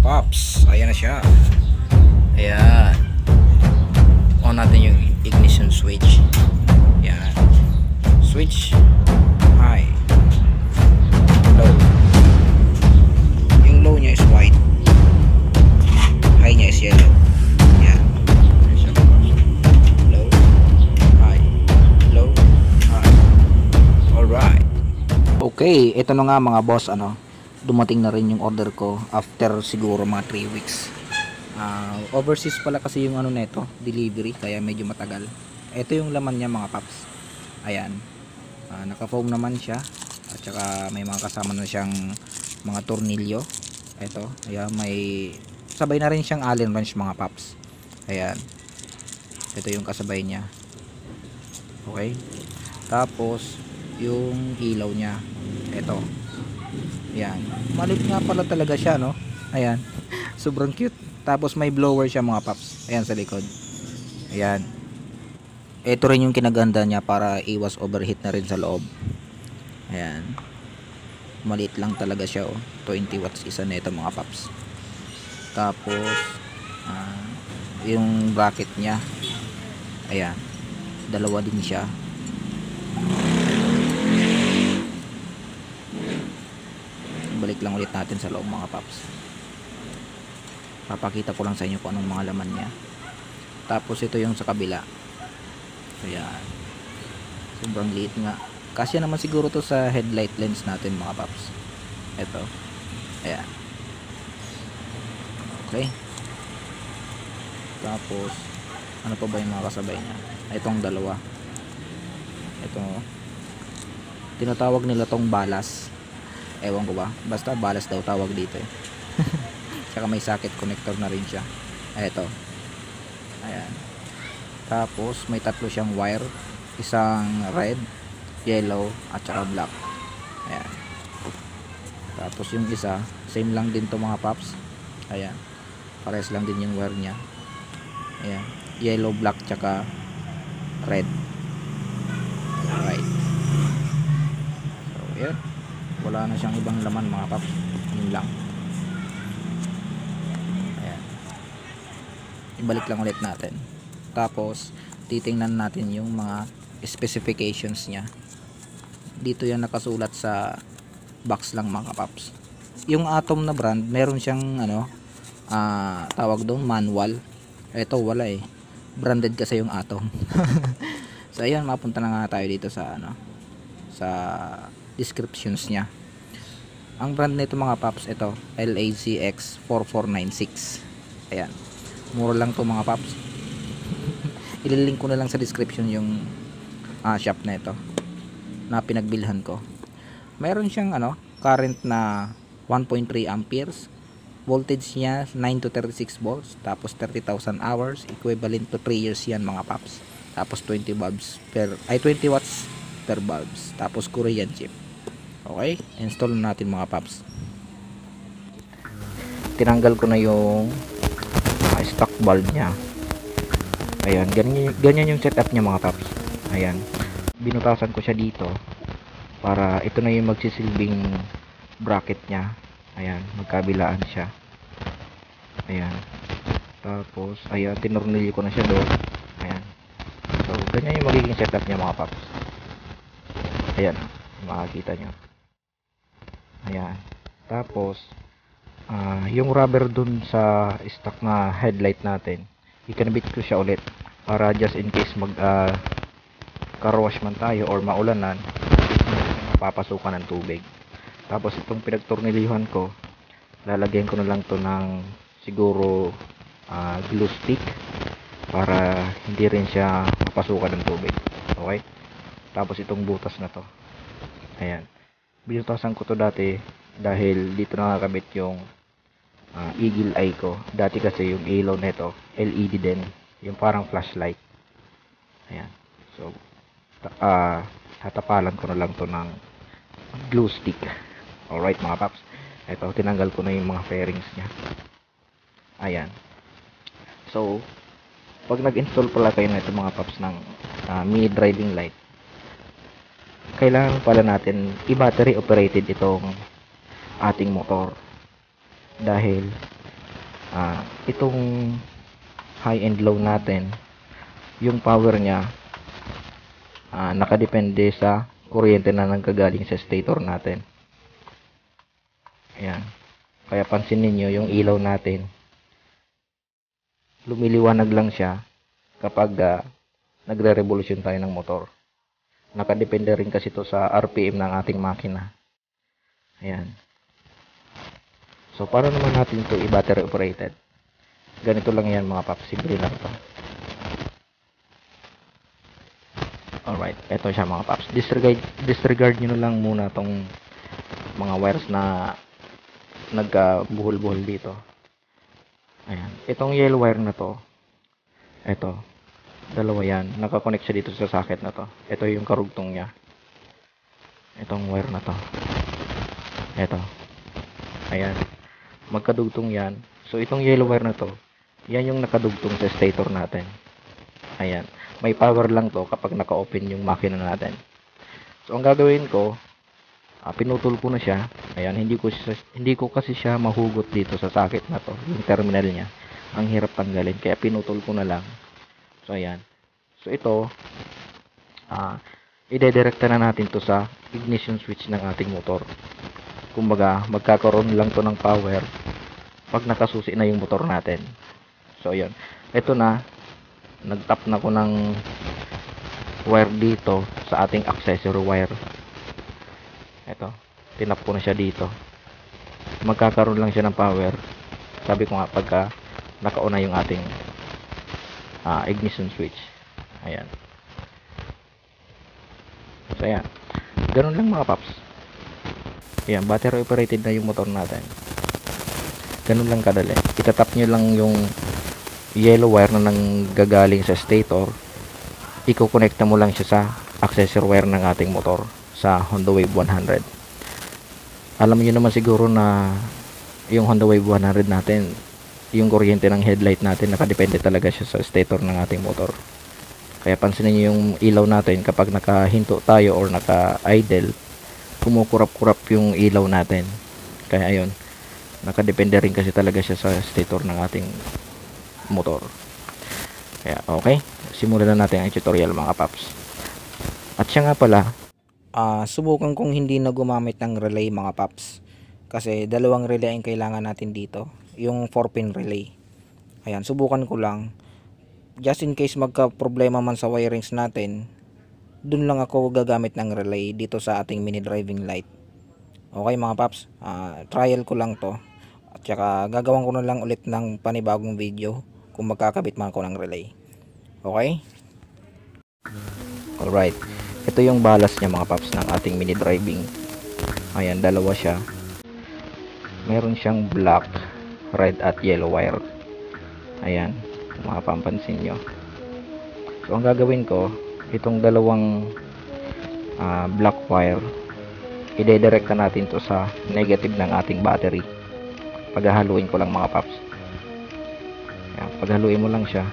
paps. Ayan na siya. Ayan. On natin yung ignition switch. Ayan. Switch. High. Low. Yung low niya is white. High niya is yellow. Ayan. Low. High. Low. High. Alright. Okay. Ito na nga mga boss. Dumating na rin yung order ko after siguro mga 3 weeks. Overseas pala kasi yung neto, delivery, kaya medyo matagal. Ito yung laman niya mga paps. Ayan. Naka-foam naman siya. At saka may mga kasama na siyang mga tornilyo. Ito, ayan, may sabay na rin siyang Allen wrench mga paps. Ayan. Ito yung kasabay niya. Okay. Tapos yung ilaw niya. Ito. Ayan. Malit nga pala talaga siya, no? Ayan. Sobrang cute. Tapos may blower siya mga paps. Ayan sa likod. Ayan. Ito rin yung kinaganda niya para iwas overheat na rin sa loob. Ayan. Maliit lang talaga siya, oh. 20 watts isa nito mga paps. Tapos yung bracket niya. Ayan. Dalawa din siya. Balik lang ulit natin sa loob mga paps. Papakita ko lang sa inyo kung anong mga laman niya. Tapos ito yung sa kabila. Ayan. Sobrang liit nga. Kasya naman siguro to sa headlight lens natin mga paps. Ito. Ayan. Okay. Tapos ano pa ba yung mga kasabay niya? Itong dalawa. Ito. Tinatawag nila tong balas. Ewan ko ba. Basta balas daw tawag dito eh. Saka may socket connector na rin siya. Ito. Ayan. Tapos may tatlo siyang wire. Isang red, yellow, at saka black. Ayan. Tapos yung isa, same lang din to mga paps. Ayan. Pares lang din yung wire niya. Ayan. Yellow, black, tsaka red. Alright. So, ayan. Wala na siyang ibang laman mga paps. Yun lang. Ayan. Ibalik lang ulit natin. Tapos titingnan natin yung mga specifications niya. Dito yan nakasulat sa box lang mga paps. Yung Atom na brand, meron siyang tawag doon manual. Ito wala eh. Branded kasi yung Atom. So ayan, mapunta na nga tayo dito sa sa descriptions niya. Ang brand nito mga paps, ito LAZX 4496. Ayan. Mura lang to mga paps. Ililink ko na lang sa description yung shop na ito na pinagbilhan ko. Meron siyang current na 1.3 amperes. Voltage niya 9 to 36 volts. Tapos 30,000 hours. Equivalent to 3 years yan mga paps. Tapos 20 watts per bulbs. Tapos Korean chip. Okay, install natin mga paps. Tinanggal ko na yung stock bulb niya. Ayan, ganyan yung setup niya mga paps. Ayan, binutasan ko siya dito para ito na yung magsisilbing bracket niya. Ayan, magkabilaan siya. Ayan, tapos ayan, tinornilyo ko na siya doon. Ayan, so ganyan yung magiging setup niya mga paps. Ayan, makikita nyo. Ayan. Tapos yung rubber dun sa stock na headlight natin, ikinabit ko siya ulit para just in case mag car wash man tayo or maulanan, mapapasukan ng tubig. Tapos itong pinagtornilyuhan ko, lalagyan ko na lang to ng siguro glue stick para hindi rin siya mapasukan ng tubig. Okay? Tapos itong butas na to, ayan, binutasan ko to dati dahil dito nakakabit yung eagle eye ko. Dati kasi yung ilaw nito LED din, yung parang flashlight. Ayan, so tatapalan ko na lang to ng glue stick. Alright mga paps, ito tinanggal ko na yung mga fairings nya. Ayan, so pag nag-install pala kayo nito mga paps ng mini driving light, kailangan pala natin i-battery operated itong ating motor dahil Itong high and low natin, yung power niya nakadepende sa kuryente na nanggagaling sa stator natin. Ayan. Kaya pansin niyo yung ilaw natin, lumiliwanag lang siya kapag nagre-revolution tayo ng motor. Nakadepende rin kasi ito sa RPM ng ating makina. Ayan. So, para naman natin ito i-battery operated? Ganito lang yan mga paps. Simple lang ito. Alright. Ito siya mga paps. Disregard nyo na lang muna itong mga wires na nagbuhol-buhol dito. Ayan. Itong yellow wire na to, ito, dalawa yan. Nakakonect siya dito sa socket na to. Ito yung karugtong niya. Itong wire na to. Ito. Ayan. Magkadugtong yan. So, itong yellow wire na to, yan yung nakadugtong sa stator natin. Ayan. May power lang to kapag naka-open yung makina natin. So, ang gagawin ko, pinutol ko na siya. Ayan. Hindi ko kasi siya mahugot dito sa socket na to. Yung terminal niya. Ang hirap tanggalin. Kaya pinutol ko na lang. So, ayan. So, ito, idedirekta na natin to sa ignition switch ng ating motor. Kumbaga, magkakaroon lang to ng power pag nakasusi na yung motor natin. So, ayan. Ito na, nagtap na ko ng wire dito sa ating accessory wire. Ito, tinap ko na siya dito. Magkakaroon lang siya ng power. Sabi ko nga, pagka nakauna yung ating ignition switch. Ayan. So, ayan. Ganun lang mga paps. Ayan, battery operated na yung motor natin. Ganun lang kadali. Itatap nyo lang yung yellow wire na nanggagaling sa stator. Iko-connecta mo lang siya sa accessory wire ng ating motor sa Honda Wave 100. Alam niyo naman siguro na yung Honda Wave 100 natin, yung kuryente ng headlight natin, nakadepende talaga siya sa stator ng ating motor. Kaya pansinin niyo yung ilaw natin kapag nakahinto tayo or naka-idle, kumukurap-kurap yung ilaw natin. Kaya ayun, nakadepende rin kasi talaga siya sa stator ng ating motor. Kaya okay, simulan na natin ang tutorial mga paps. At siya nga pala, subukan kong hindi na gumamit ng relay mga paps. Kasi dalawang relay ang kailangan natin dito. Yung 4-pin relay. Ayan, subukan ko lang. Just in case magka problema man sa wirings natin, dun lang ako gagamit ng relay dito sa ating mini driving light. Okay mga paps, trial ko lang to. At saka gagawin ko na lang ulit ng panibagong video kung magkakabit man ako ng relay. Okay? Alright. Ito yung balas niya mga paps ng ating mini driving. Ayan, dalawa siya. Meron siyang black, red at yellow wire. Ayan, kung mapapansin nyo. So, ang gagawin ko, itong dalawang black wire, idedirekta natin to sa negative ng ating battery. Paghahaluin ko lang mga paps. Ayan, paghaluin mo lang siya.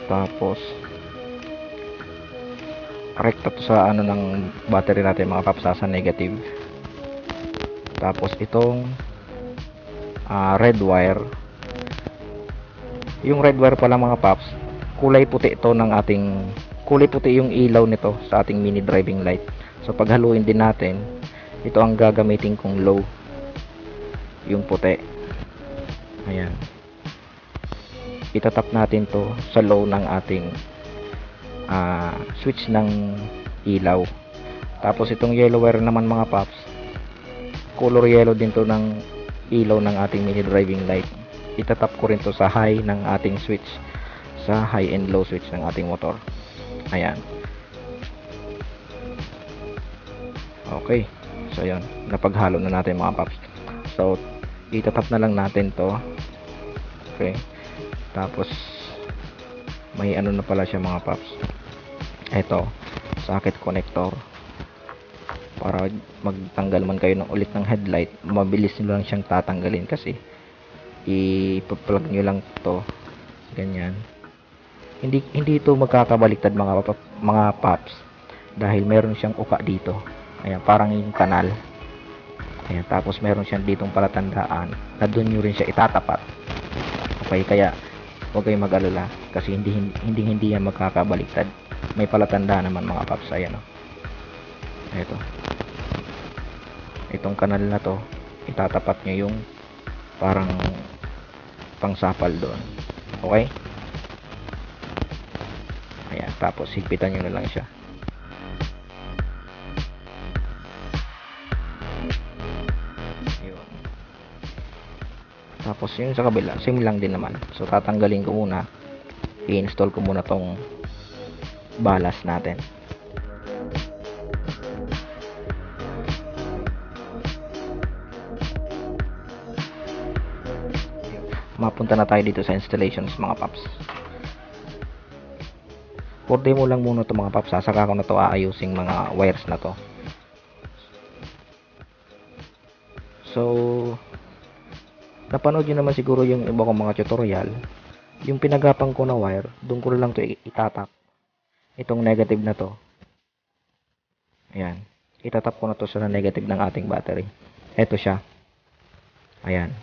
Tapos, rekta to sa ano ng battery natin mga paps, sa negative. Tapos itong red wire, yung red wire pala mga paps, kulay puti ito ng ating, kulay puti yung ilaw nito sa ating mini driving light. So paghaluin din natin, ito ang gagamitin kong low, yung puti. Ayan, itatap natin to sa low ng ating switch ng ilaw. Tapos itong yellow wire naman mga paps, color yellow din to ng ilaw ng ating mini driving light. Itatap ko rin to sa high ng ating switch, sa high and low switch ng ating motor. Ayan. Okay. So ayan, napaghalo na natin mga paps. So itatap na lang natin to. Okay. Tapos may ano na pala siya mga paps. Ito, socket connector. Para magtanggal man kayo ng ulit ng headlight, mabilis nyo lang siyang tatanggalin kasi i-plug nyo lang to ganyan. Hindi ito magkakabaliktad mga paps dahil meron siyang uka dito. Ayan, parang yung kanal. Ayan, tapos meron siyang ditong palatandaan na doon nyo rin siya itatapat. Okay, kaya huwag kayong mag-alala kasi hindi yan magkakabaliktad. May palatandaan naman mga paps. Ayan o. Ito. Itong kanal na to, itatapat nyo yung parang pangsapal doon. Okay? Ayan, tapos higpitan nyo na lang siya. Ayun. Tapos yung sa kabila, same lang din naman. So tatanggalin ko muna, i-install ko muna tong balas natin. Mapunta na tayo dito sa installations mga paps. For demo lang muna to mga paps, saka ko na to aayusin mga wires na to. So napanood nyo naman siguro yung iba kong mga tutorial. Yung pinagapang ko na wire, doon ko lang to itatap. Itong negative na to, ayan, itatap ko na to sa negative ng ating battery. Ito siya, ayan,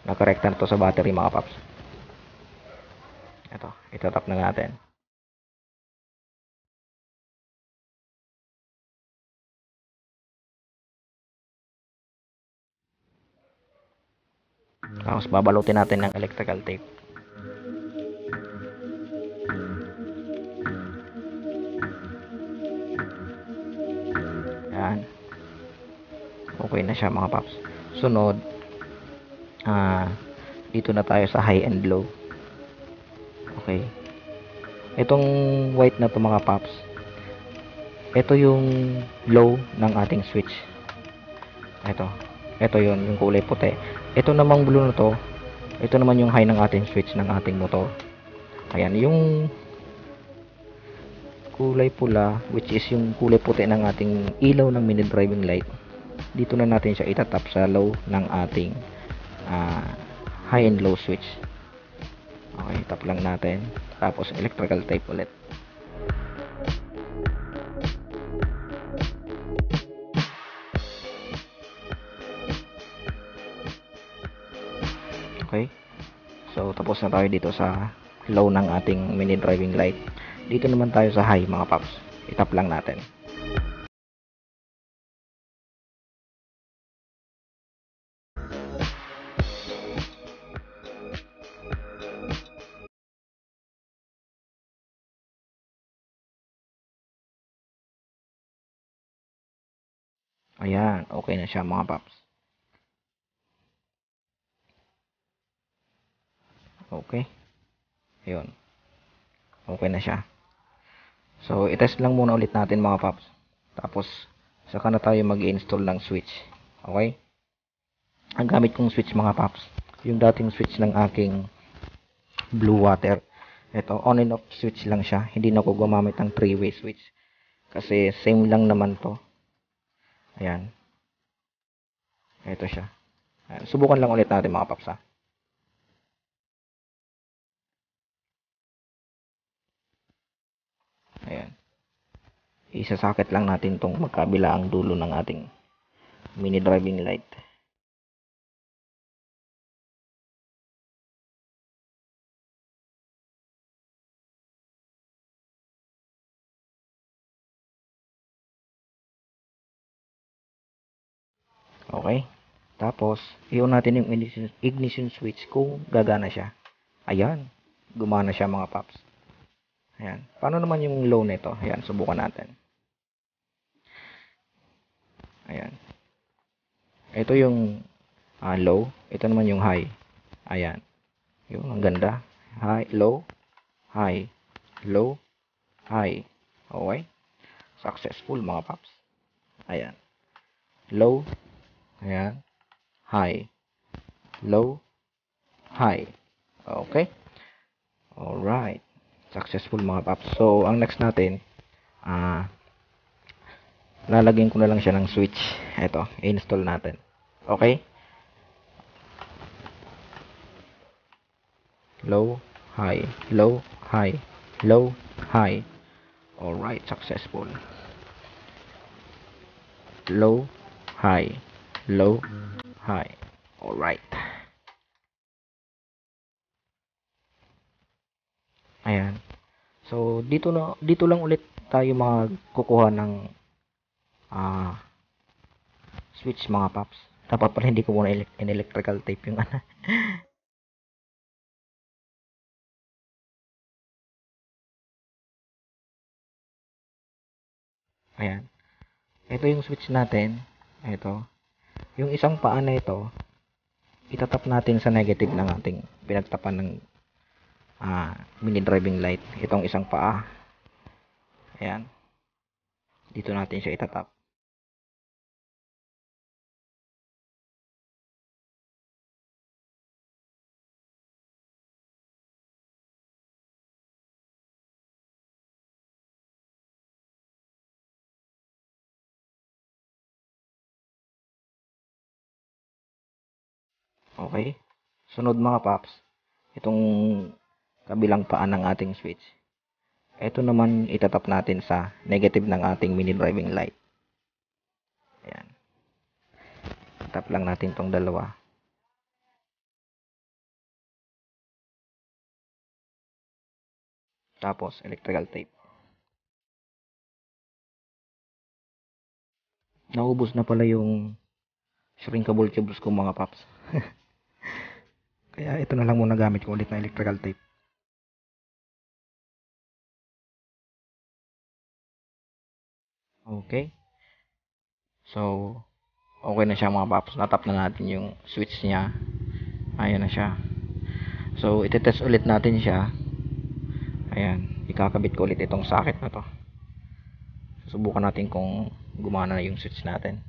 nakarekta na to sa battery mga paps. Ito, itatap na natin. Tapos babalutin natin ng electrical tape. Ayan, okay na siya mga paps. Sunod, dito na tayo sa high and low. Okay, itong white na to mga paps, ito yung low ng ating switch. Ito yun, yung kulay puti. Ito namang blue na to, ito naman yung high ng ating switch ng ating motor. Ayan, yung kulay pula, which is yung kulay puti ng ating ilaw ng mini driving light, dito na natin siya itatap sa low ng ating high and low switch. Okay, tap lang natin. Tapos electrical tape ulit. Okay, so tapos na tayo dito sa low ng ating mini driving light. Dito naman tayo sa high mga paps, itap lang natin. Ayan, okay na siya mga paps. Okay, ayun, okay na siya. So itest lang muna ulit natin mga paps, tapos saka na tayo mag-install ng switch. Okay, ang gamit kong switch mga paps, yung dating switch ng aking blue water. Ito, on and off switch lang siya, hindi na ako gumamit ng 3-way switch kasi same lang naman to. Ayan, ito siya. Ayan, subukan lang ulit natin mga paps ha. Ayan, isasakit lang natin tong magkabilaang dulo ng ating mini driving light. Okay, tapos i-on natin yung ignition switch kung gagana siya. Ayan, gumana siya mga paps. Ayan, paano naman yung low nito? Ayan, subukan natin. Ayan, ito yung low, ito naman yung high. Ayan, yung ang ganda. High, low, high, low, high. Okay, successful mga paps. Ayan, low, ayan, high, low, high. Okay, alright, successful mga paps. So ang next natin, lalagyan ko na lang siya ng switch. Ito, i-install natin. Okay, low, high, low, high, low, high. Alright, successful. low, high, low, high. Alright. Ayan. So, dito lang ulit tayo kukuha ng ah, switch mga paps. Dapat pala hindi ko muna in-electrical tape yung ano. Ayan. Ito yung switch natin. Ito. Yung isang paa na ito, itatap natin sa negative ng ating pinagtapan ng mini driving light. Itong isang paa. Ayan. Dito natin siya itatap. Okay? Sunod mga paps, itong kabilang paa ng ating switch. Ito naman itatap natin sa negative ng ating mini driving light. Ayan. Tap lang natin tong dalawa. Tapos, electrical tape. Naubos na pala yung shrinkable cables ko mga paps. Kaya ito na lang muna gamit ko ulit na electrical tape. Okay. So, okay na siya mga paps. Natap na natin yung switch niya. Ayan na siya. So, itetest ulit natin siya. Ayan. Ikakabit ko ulit itong socket na to. Subukan natin kung gumana na yung switch natin.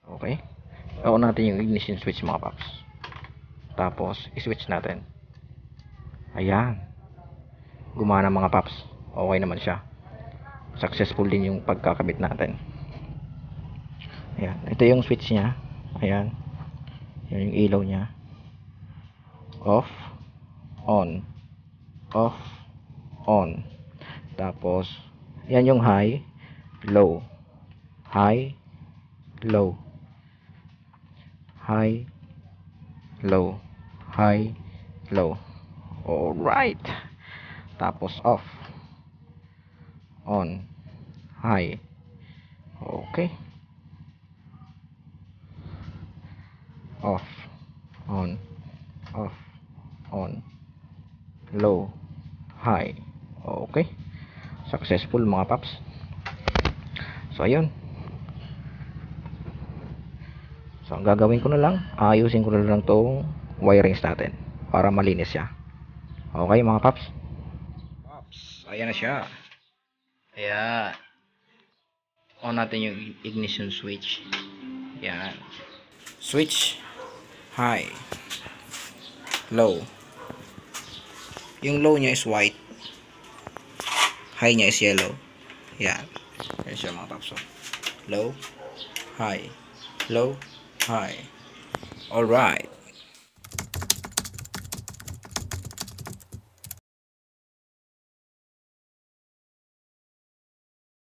Okay. On natin yung ignition switch mga paps. Tapos, i-switch natin. Ayan. Gumana mga paps. Okay naman siya. Successful din yung pagkakabit natin. Ayan. Ito yung switch niya. Ayan. Yan yung ilaw niya. Off. On. Off. On. Tapos, yan yung high. Low. High. Low. High. Low. High. Low. Alright. Tapos off. On. High. Okay. Off. On. Off. On. Low. High. Okay. Successful mga paps. So ayun. So ang gagawin ko na lang, ayusin ko na lang tong wirings natin para malinis siya. Okay mga paps. Paps, ayan na siya. Ayan. On natin yung ignition switch. Ayan. Switch. High. Low. Yung low niya is white. High niya is yellow. Ayan. Ayan siya mga paps. Low. High. Low. High. Alright.